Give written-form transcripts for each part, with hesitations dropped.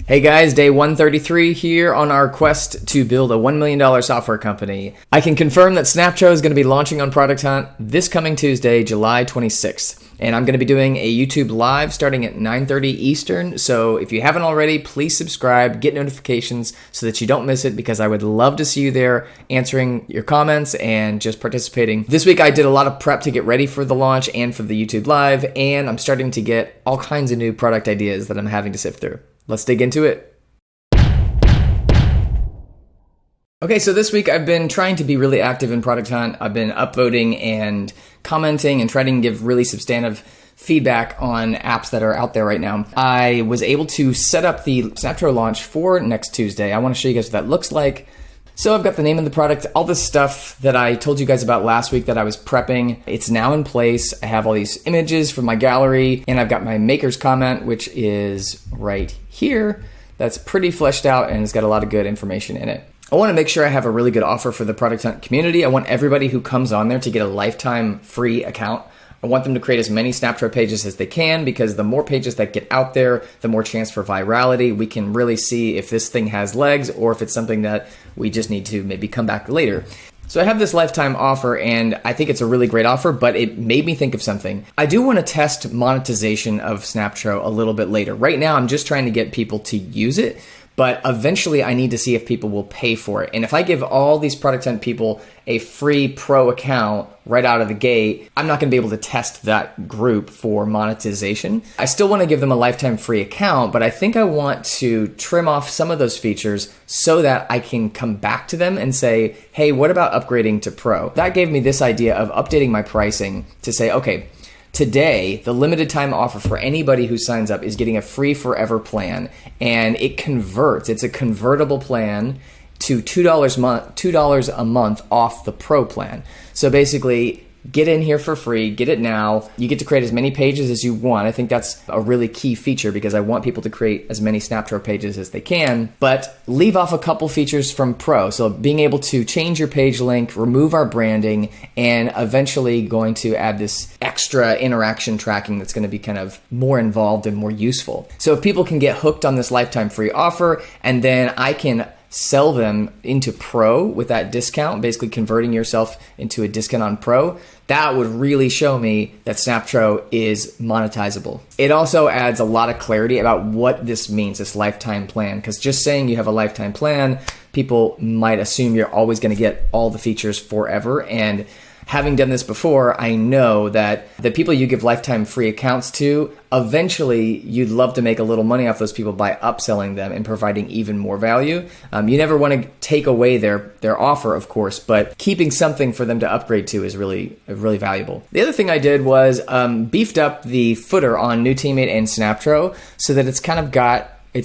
Hey guys, day 133 here on our quest to build a $1 million software company. I can confirm that Snaptro is going to be launching on Product Hunt this coming Tuesday, July 26th. And I'm going to be doing a YouTube live starting at 9:30 Eastern. So if you haven't already, please subscribe, get notifications so that you don't miss it, because I would love to see you there answering your comments and just participating. This week I did a lot of prep to get ready for the launch and for the YouTube live, and I'm starting to get all kinds of new product ideas that I'm having to sift through. Let's dig into it. Okay, so this week I've been trying to be really active in Product Hunt. I've been upvoting and commenting and trying to give really substantive feedback on apps that are out there right now. I was able to set up the Snaptro launch for next Tuesday. I want to show you guys what that looks like. So I've got the name of the product, all this stuff that I told you guys about last week that I was prepping. It's now in place. I have all these images from my gallery, and I've got my maker's comment, which is right here. That's pretty fleshed out, and it's got a lot of good information in it. I want to make sure I have a really good offer for the Product Hunt community. I want everybody who comes on there to get a lifetime free account. I want them to create as many Snaptro pages as they can, because the more pages that get out there, the more chance for virality. We can really see if this thing has legs or if it's something that we just need to maybe come back later. So I have this lifetime offer, and I think it's a really great offer, but it made me think of something. I do want to test monetization of Snaptro a little bit later. Right now, I'm just trying to get people to use it, but eventually I need to see if people will pay for it. And if I give all these Product Hunt people a free pro account right out of the gate, I'm not going to be able to test that group for monetization. I still want to give them a lifetime free account, but I think I want to trim off some of those features so that I can come back to them and say, hey, what about upgrading to pro? That gave me this idea of updating my pricing to say, okay, today, the limited time offer for anybody who signs up is getting a free forever plan, and it converts. It's a convertible plan to $2 a month off the pro plan. So basically, get in here for free, get it now. You get to create as many pages as you want. I think that's a really key feature, because I want people to create as many Snaptro pages as they can, but leave off a couple features from Pro. So being able to change your page link, remove our branding, and eventually going to add this extra interaction tracking that's going to be kind of more involved and more useful. So if people can get hooked on this lifetime free offer, and then I can sell them into Pro with that discount, basically converting yourself into a discount on Pro, that would really show me that Snaptro is monetizable. It also adds a lot of clarity about what this means, this lifetime plan, because just saying you have a lifetime plan, people might assume you're always going to get all the features forever. And having done this before, I know that the people you give lifetime free accounts to, eventually you'd love to make a little money off those people by upselling them and providing even more value. You never want to take away their offer, of course, but keeping something for them to upgrade to is really valuable. The other thing I did was beefed up the footer on New Teammate and Snaptro so that it's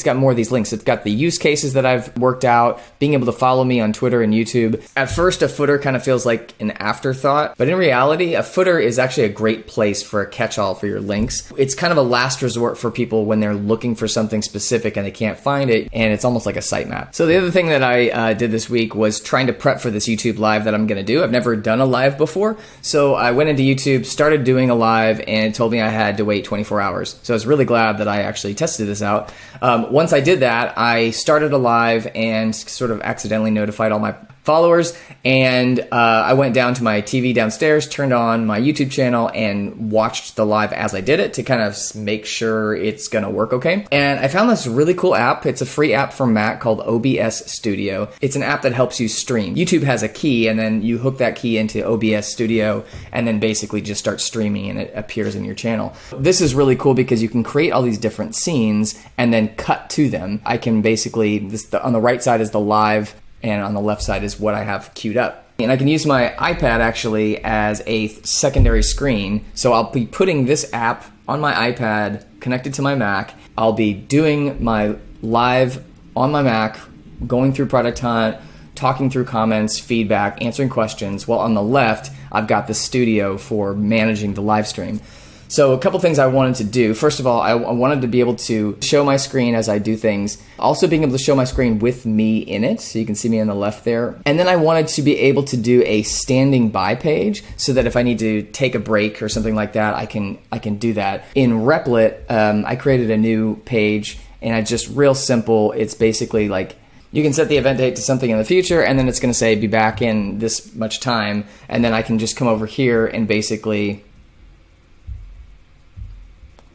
got more of these links. It's got the use cases that I've worked out, being able to follow me on Twitter and YouTube. At first, a footer kind of feels like an afterthought, but in reality, a footer is actually a great place for a catch-all for your links. It's kind of a last resort for people when they're looking for something specific and they can't find it, and it's almost like a sitemap. So the other thing that I did this week was trying to prep for this YouTube live that I'm going to do. I've never done a live before, so I went into YouTube, started doing a live, and it told me I had to wait 24 hours. So I was really glad that I actually tested this out. Once I did that, I started a live and sort of accidentally notified all my followers, and I went down to my TV downstairs, turned on my YouTube channel, and watched the live as I did it to kind of make sure it's going to work okay. And I found this really cool app. It's a free app from Mac called OBS Studio. It's an app that helps you stream. YouTube has a key, and then you hook that key into OBS Studio, and then basically just start streaming, and it appears in your channel. This is really cool because you can create all these different scenes and then cut to them. I can basically, on the right side is the live, and on the left side is what I have queued up. And I can use my iPad actually as a secondary screen. So I'll be putting this app on my iPad connected to my Mac. I'll be doing my live on my Mac, going through Product Hunt, talking through comments, feedback, answering questions, while on the left, I've got the studio for managing the live stream. So a couple things I wanted to do. First of all, I wanted to be able to show my screen as I do things. Also being able to show my screen with me in it, so you can see me on the left there. And then I wanted to be able to do a standing by page so that if I need to take a break or something like that, I can do that. In Replit, I created a new page And it's just real simple. It's basically like you can set the event date to something in the future, and then it's going to say be back in this much time. And then I can just come over here and basically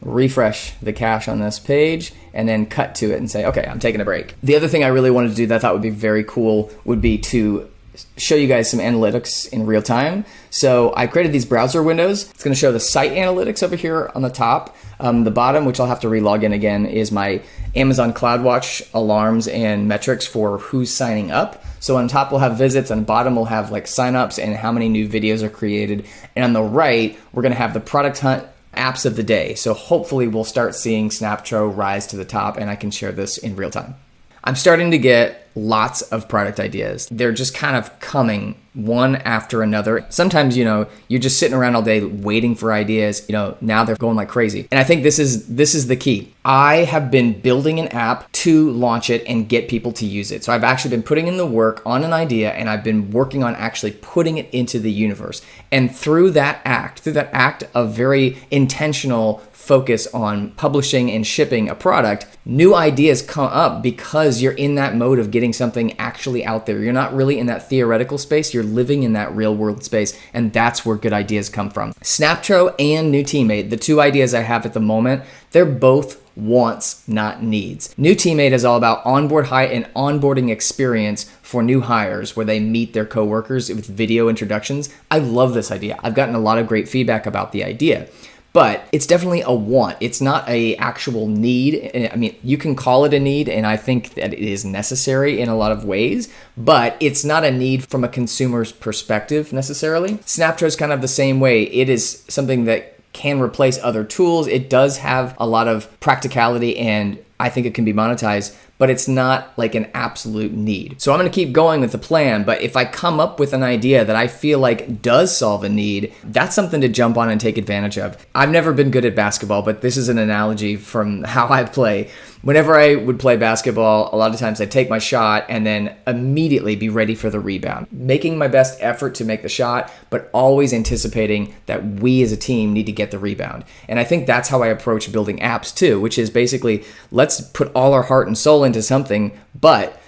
refresh the cache on this page and then cut to it and say, okay, I'm taking a break. The other thing I really wanted to do that I thought would be very cool would be to show you guys some analytics in real time. So I created these browser windows. It's going to show the site analytics over here on the top. The bottom, which I'll have to relog in again, is my Amazon CloudWatch alarms and metrics for who's signing up. So on top we'll have visits, on the bottom we'll have like signups and how many new videos are created. And on the right, we're going to have the product hunt apps of the day. So hopefully we'll start seeing Snaptro rise to the top and I can share this in real time. I'm starting to get lots of product ideas. They're just kind of coming one after another. Sometimes, you're just sitting around all day waiting for ideas. Now they're going like crazy. And I think this is the key. I have been building an app to launch it and get people to use it. So I've actually been putting in the work on an idea and I've been working on actually putting it into the universe. And through that act of very intentional focus on publishing and shipping a product, new ideas come up because you're in that mode of getting something actually out there. You're not really in that theoretical space, you're living in that real world space, and that's where good ideas come from. Snaptro and New Teammate, the two ideas I have at the moment, they're both wants, not needs. New Teammate is all about onboarding experience for new hires where they meet their coworkers with video introductions. I love this idea. I've gotten a lot of great feedback about the idea. But it's definitely a want. It's not a actual need. I mean, you can call it a need, and I think that it is necessary in a lot of ways, but it's not a need from a consumer's perspective necessarily. Snaptro is kind of the same way. It is something that can replace other tools. It does have a lot of practicality, and I think it can be monetized, but it's not like an absolute need. So I'm gonna keep going with the plan, but if I come up with an idea that I feel like does solve a need, that's something to jump on and take advantage of. I've never been good at basketball, but this is an analogy from how I play. Whenever I would play basketball, a lot of times I'd take my shot and then immediately be ready for the rebound, making my best effort to make the shot, but always anticipating that we as a team need to get the rebound. And I think that's how I approach building apps too, which is basically, let's put all our heart and soul into something, but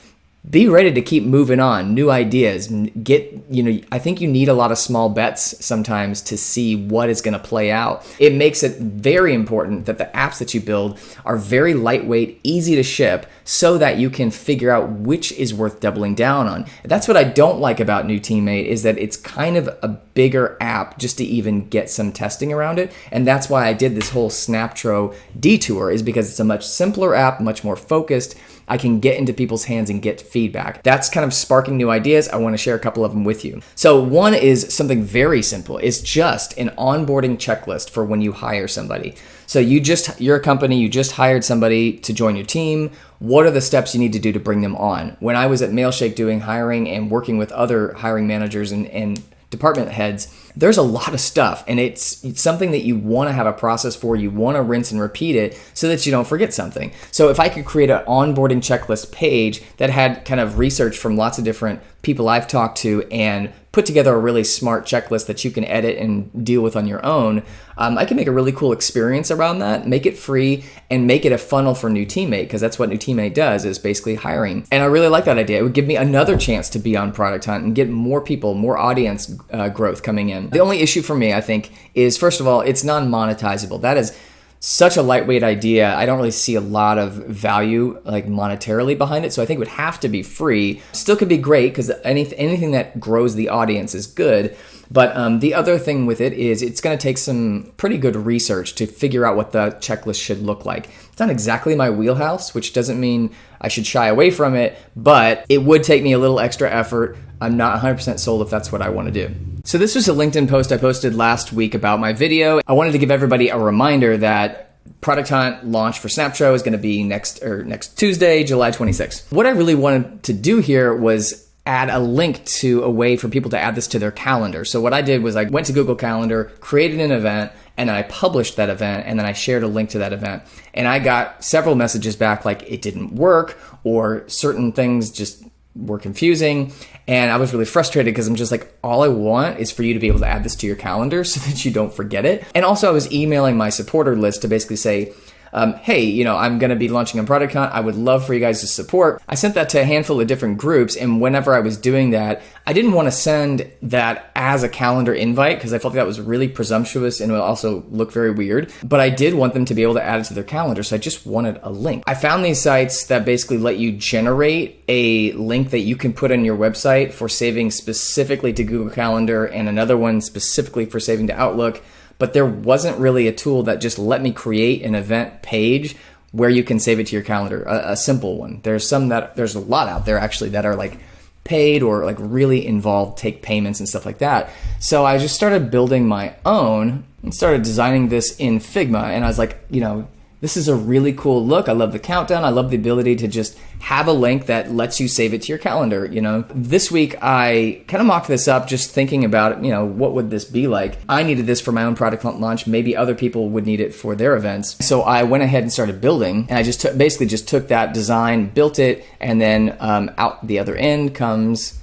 be ready to keep moving on, new ideas. I think you need a lot of small bets sometimes to see what is going to play out. It makes it very important that the apps that you build are very lightweight, easy to ship, so that you can figure out which is worth doubling down on. That's what I don't like about New Teammate, is that it's kind of a bigger app just to even get some testing around it. And that's why I did this whole Snaptro detour, is because it's a much simpler app, much more focused. I can get into people's hands and get feedback. That's kind of sparking new ideas. I want to share a couple of them with you. So one is something very simple. It's just an onboarding checklist for when you hire somebody. So you're a company, you just hired somebody to join your team. What are the steps you need to do to bring them on? When I was at Mailshake doing hiring and working with other hiring managers and department heads, there's a lot of stuff, and it's something that you want to have a process for. You want to rinse and repeat it so that you don't forget something. So if I could create an onboarding checklist page that had kind of research from lots of different people I've talked to and put together a really smart checklist that you can edit and deal with on your own, I can make a really cool experience around that, make it free, and make it a funnel for New Teammate, because that's what New Teammate does, is basically hiring. And I really like that idea. It would give me another chance to be on Product Hunt and get more people, more audience growth coming in. The only issue for me, I think, is, first of all, it's non-monetizable. That is such a lightweight idea. I don't really see a lot of value, like monetarily, behind it. So I think it would have to be free. Still could be great, because anything that grows the audience is good. But the other thing with it is it's going to take some pretty good research to figure out what the checklist should look like. It's not exactly my wheelhouse, which doesn't mean I should shy away from it, but it would take me a little extra effort. I'm not 100% sold if that's what I want to do. So this was a LinkedIn post I posted last week about my video. I wanted to give everybody a reminder that Product Hunt launch for Snaptro is going to be next Tuesday, July 26th. What I really wanted to do here was add a link to a way for people to add this to their calendar. So what I did was I went to Google Calendar, created an event, and then I published that event, and then I shared a link to that event. And I got several messages back like it didn't work, or certain things just were confusing. And I was really frustrated, because I'm just like, all I want is for you to be able to add this to your calendar so that you don't forget it. And also I was emailing my supporter list to basically say, hey, I'm going to be launching a product hunt. I would love for you guys to support. I sent that to a handful of different groups. And whenever I was doing that, I didn't want to send that as a calendar invite because I felt that was really presumptuous and it would also look very weird. But I did want them to be able to add it to their calendar. So I just wanted a link. I found these sites that basically let you generate a link that you can put on your website for saving specifically to Google Calendar and another one specifically for saving to Outlook. But there wasn't really a tool that just let me create an event page where you can save it to your calendar, a simple one. There's a lot out there actually that are like paid or like really involved, take payments and stuff like that. So I just started building my own and started designing this in Figma. And I was like, this is a really cool look. I love the countdown. I love the ability to just have a link that lets you save it to your calendar. This week I kind of mocked this up just thinking about, what would this be like? I needed this for my own product launch. Maybe other people would need it for their events. So I went ahead and started building, and I just took that design, built it, and then out the other end comes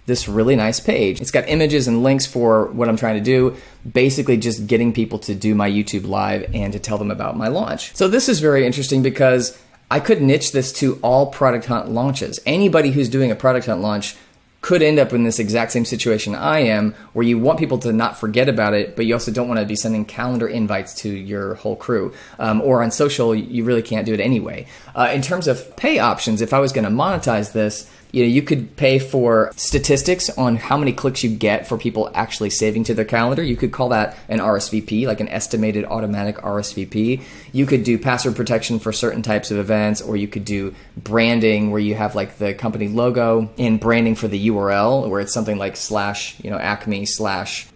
this really nice page. It's got images and links for what I'm trying to do, basically just getting people to do my YouTube live and to tell them about my launch. So this is very interesting because I could niche this to all product hunt launches. Anybody who's doing a product hunt launch could end up in this exact same situation I am, where you want people to not forget about it, but you also don't want to be sending calendar invites to your whole crew. Or on social, you really can't do it anyway. In terms of pay options, if I was going to monetize this, you could pay for statistics on how many clicks you get for people actually saving to their calendar. You could call that an RSVP, like an estimated automatic RSVP. You could do password protection for certain types of events, or you could do branding where you have like the company logo and branding for the URL, where it's something like /Acme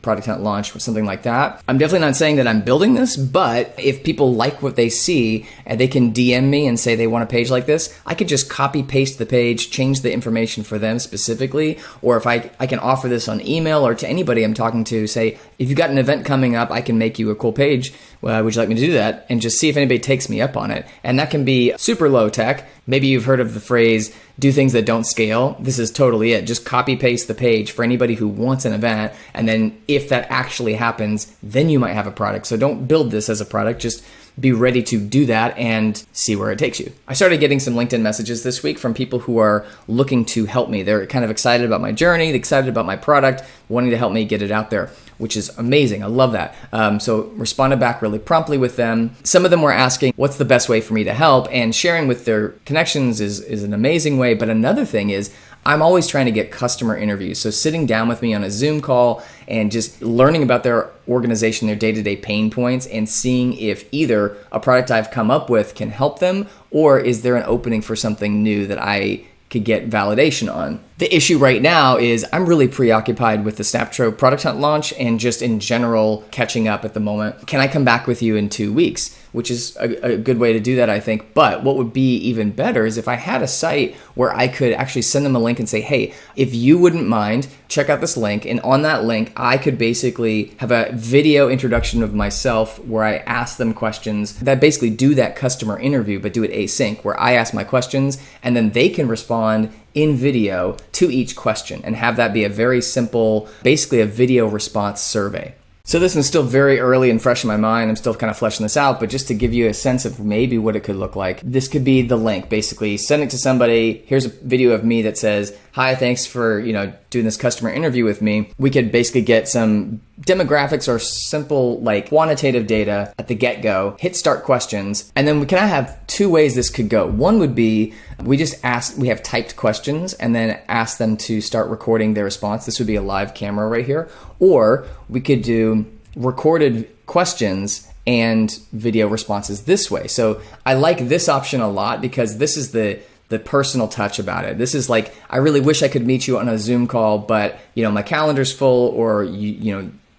/product hunt launch or something like that. I'm definitely not saying that I'm building this, but if people like what they see and they can DM me and say they want a page like this, I could just copy paste the page, change the information for them specifically, or if I can offer this on email or to anybody I'm talking to, say, if you've got an event coming up, I can make you a cool page. Would you like me to do that? And just see if anybody takes me up on it. And that can be super low tech. Maybe you've heard of the phrase, do things that don't scale. This is totally it. Just copy paste the page for anybody who wants an event. And then if that actually happens, then you might have a product. So don't build this as a product. Just be ready to do that and see where it takes you. I started getting some LinkedIn messages this week from people who are looking to help me. They're kind of excited about my journey, excited about my product, wanting to help me get it out there, which is amazing. I love that. So responded back really promptly with them. Some of them were asking, what's the best way for me to help? And sharing with their connections is an amazing way. But another thing is, I'm always trying to get customer interviews. So sitting down with me on a Zoom call and just learning about their organization, their day-to-day pain points, and seeing if either a product I've come up with can help them, or is there an opening for something new that I could get validation on. The issue right now is I'm really preoccupied with the Snaptro product hunt launch and just in general catching up at the moment. Can I come back with you in 2 weeks? Which is a good way to do that, I think. But what would be even better is if I had a site where I could actually send them a link and say, hey, if you wouldn't mind, check out this link. And on that link, I could basically have a video introduction of myself where I ask them questions that basically do that customer interview, but do it async, where I ask my questions and then they can respond in video to each question and have that be a very simple, basically a video response survey. So this one's still very early and fresh in my mind. I'm still kind of fleshing this out, but just to give you a sense of maybe what it could look like, this could be the link. Basically, send it to somebody. Here's a video of me that says, hi, thanks for doing this customer interview with me. We could basically get some demographics or simple like quantitative data at the get-go, hit start questions, and then we kind of have two ways this could go. One would be we have typed questions and then ask them to start recording their response. This would be a live camera right here. Or we could do recorded questions and video responses this way. So I like this option a lot because this is the personal touch about it. This is like, I really wish I could meet you on a Zoom call, but my calendar's full, or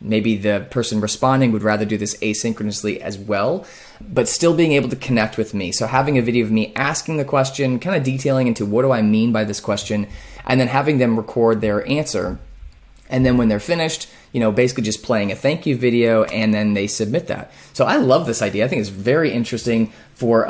maybe the person responding would rather do this asynchronously as well, but still being able to connect with me. So having a video of me asking the question, kind of detailing into what do I mean by this question, and then having them record their answer. And then when they're finished, basically just playing a thank you video, and then they submit that. So I love this idea. I think it's very interesting for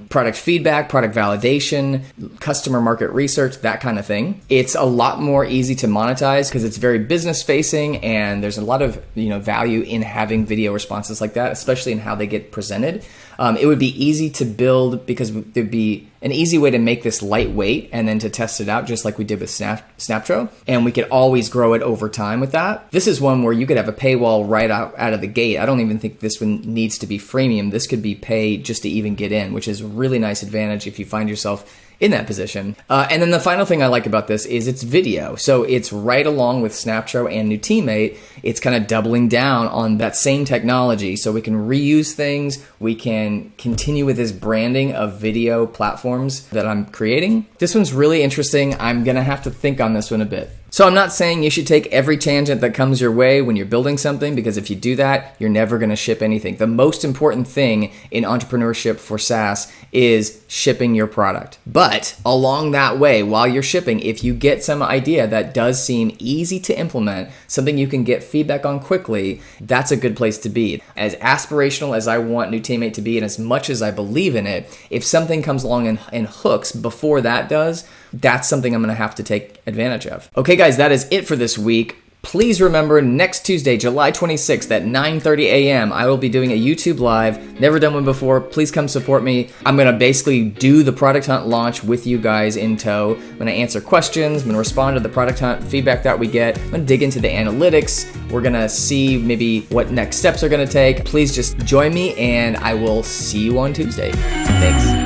product feedback, product validation, customer market research, that kind of thing. It's a lot more easy to monetize because it's very business facing, and there's a lot of value in having video responses like that, especially in how they get presented. It would be easy to build because there'd be an easy way to make this lightweight and then to test it out, just like we did with Snaptro. And we could always grow it over time with that. This is one where you could have a paywall right out of the gate. I don't even think this one needs to be freemium. This could be paid just to even get in, which is a really nice advantage if you find yourself in that position. And then the final thing I like about this is it's video. So it's right along with Snaptro and New Teammate. It's kind of doubling down on that same technology. So we can reuse things. We can continue with this branding of video platforms that I'm creating. This one's really interesting. I'm going to have to think on this one a bit. So I'm not saying you should take every tangent that comes your way when you're building something, because if you do that, you're never going to ship anything. The most important thing in entrepreneurship for SaaS is shipping your product. But along that way, while you're shipping, if you get some idea that does seem easy to implement, something you can get feedback on quickly, that's a good place to be. As aspirational as I want New Teammate to be, and as much as I believe in it, if something comes along and hooks before that does, that's something I'm going to have to take advantage of. Okay, guys, that is it for this week. Please remember, next Tuesday, July 26th at 9:30 a.m., I will be doing a YouTube Live. Never done one before. Please come support me. I'm going to basically do the Product Hunt launch with you guys in tow. I'm going to answer questions. I'm going to respond to the Product Hunt feedback that we get. I'm going to dig into the analytics. We're going to see maybe what next steps are going to take. Please just join me, and I will see you on Tuesday. Thanks.